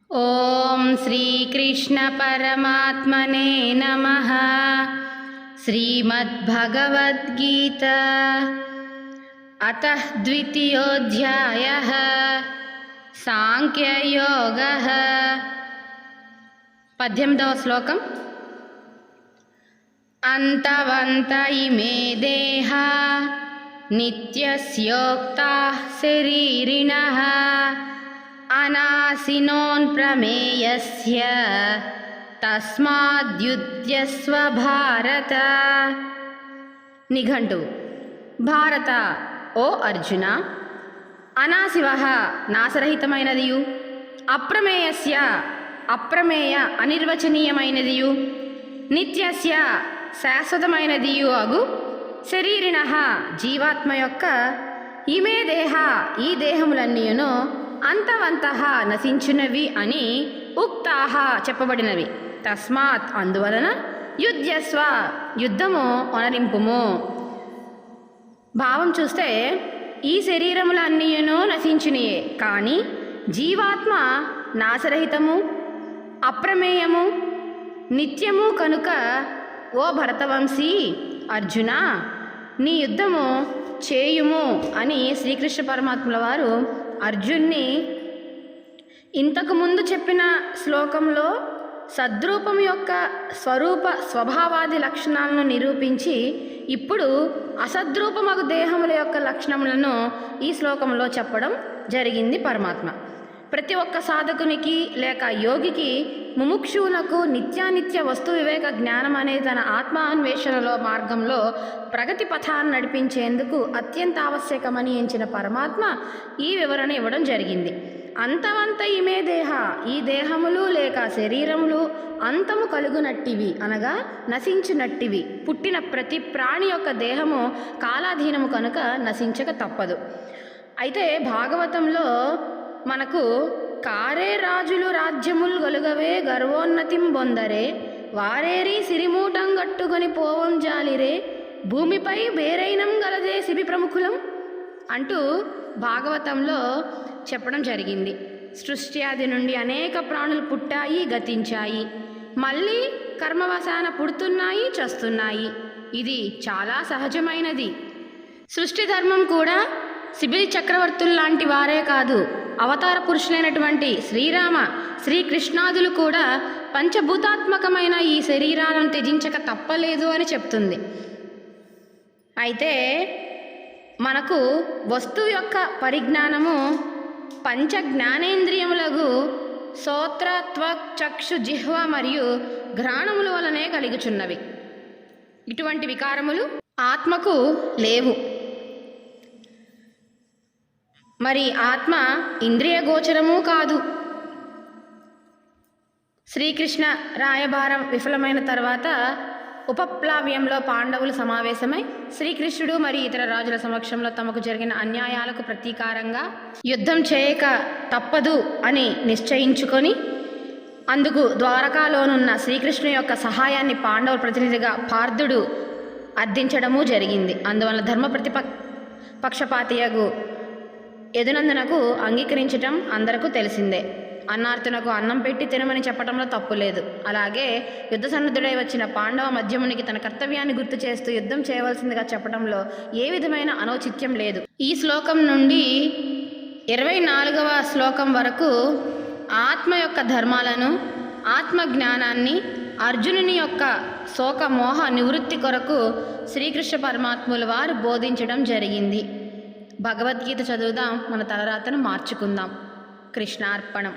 ఓం శ్రీకృష్ణ పరమాత్మనే నమః. శ్రీమద్భగవద్గీత అతః ద్వితీయోధ్యాయః సాంఖ్యయోగః. 18వ శ్లోకం. అంతవంత ఇమే దేహా నిత్యస్యోక్తాః శరీరిణః అనాసినోన్ ప్రమేయస్య తస్మాద్యుధ్యస్వ భారత. నిఘంటువు. భారత, ఓ అర్జున, అనాశివః నాశరహితమైనదియు, అప్రమేయస్య అప్రమేయ అనిర్వచనీయమైనదియు, నిత్యస్య శాశ్వతమైనదియు అగు శరీరిణః జీవాత్మ యొక్క ఇమే దేహ ఈ దేహములన్నీయును అంతవంతః నశించునవి అని ఉక్తాః చెప్పబడినవి. తస్మాత్ అందువలన యుధ్యస్వ యుద్ధము అనరింపుము. భావం చూస్తే ఈ శరీరములన్నీయును నశించునియే, కానీ జీవాత్మ నాశరహితము, అప్రమేయము, నిత్యము కనుక ఓ భరతవంశీ అర్జున, నీ యుద్ధము చేయుము అని శ్రీకృష్ణ పరమాత్ముల వారు అర్జున్ని ఇంతకుముందు చెప్పిన శ్లోకంలో సద్రూపం యొక్క స్వభావాది లక్షణాలను నిరూపించి ఇప్పుడు అసద్రూపమగు దేహముల యొక్క లక్షణములను ఈ శ్లోకంలో చెప్పడం జరిగింది పరమాత్మ. ప్రతి ఒక్క సాధకునికి లేక యోగికి ముముక్షువునకు నిత్యానిత్య వస్తు వివేక జ్ఞానం అనే తన ఆత్మాన్వేషణలో మార్గంలో ప్రగతి పథాన్ని నడిపించేందుకు అత్యంత ఆవశ్యకమని ఎంచిన పరమాత్మ ఈ వివరణ ఇవ్వడం జరిగింది. అంతవంత ఇమే దేహ ఈ దేహములు లేక శరీరములు అంతము కలుగునట్టివి, అనగా నశించినట్టివి. పుట్టిన ప్రతి ప్రాణి యొక్క దేహము కాలాధీనము కనుక నశించక తప్పదు. అయితే భాగవతంలో మనకు కారే రాజులు రాజ్యములు గలుగవే గర్వోన్నతిం బొందరే వారేరి సిరిమూటం గట్టుకొని పోవం జాలిరే భూమిపై బేరైనం గలదే శిబి ప్రముఖులం అంటూ భాగవతంలో చెప్పడం జరిగింది. సృష్టి ఆది నుండి అనేక ప్రాణులు పుట్టాయి, గతించాయి, మళ్ళీ కర్మవశాన పుడుతున్నాయి, చస్తున్నాయి. ఇది చాలా సహజమైనది. సృష్టి ధర్మం కూడా శిబి చక్రవర్తుల్లాంటి వారే కాదు, అవతార పురుషులైనటువంటి శ్రీరామ శ్రీకృష్ణాదులు కూడా పంచభూతాత్మకమైన ఈ శరీరాలను త్యజించక తప్పలేదు అని చెప్తుంది. అయితే మనకు వస్తువు యొక్క పరిజ్ఞానము పంచ జ్ఞానేంద్రియములకు శ్రోత్ర త్వక్ చక్షు జిహ్వ మరియు ఘ్రాణముల వలనే కలుగుచున్నవి. ఇటువంటి వికారములు ఆత్మకు లేవు. మరి ఆత్మ ఇంద్రియ గోచరము కాదు. శ్రీకృష్ణ రాయబారం విఫలమైన తర్వాత ఉపప్లావ్యంలో పాండవులు సమావేశమై శ్రీకృష్ణుడు మరియు ఇతర రాజుల సమక్షంలో తమకు జరిగిన అన్యాయాలకు ప్రతీకారంగా యుద్ధం చేయక తప్పదు అని నిశ్చయించుకొని అందుకు ద్వారకాలోనున్న శ్రీకృష్ణు యొక్క సహాయాన్ని పాండవుల ప్రతినిధిగా పార్థుడు అర్థించడము జరిగింది. అందువల్ల ధర్మ పక్షపాతియగు యదునందనకు అంగీకరించటం అందరకు తెలిసిందే. అన్నార్తునకు అన్నం పెట్టి తినమని చెప్పడంలో తప్పు లేదు. అలాగే యుద్ధ సన్నద్ధుడై వచ్చిన పాండవ మధ్యమునికి తన కర్తవ్యాన్ని గుర్తు చేస్తూ యుద్ధం చేయవలసిందిగా చెప్పడంలో ఏ విధమైన అనౌచిత్యం లేదు. ఈ శ్లోకం నుండి 24వ శ్లోకం వరకు ఆత్మ యొక్క ధర్మాలను, ఆత్మ జ్ఞానాన్ని, అర్జునుని యొక్క శోక మోహ నివృత్తి కొరకు శ్రీకృష్ణ పరమాత్ముల వారు బోధించడం జరిగింది. భగవద్గీత చదువుదాం, మన తలరాతను మార్చుకుందాం. కృష్ణార్పణం.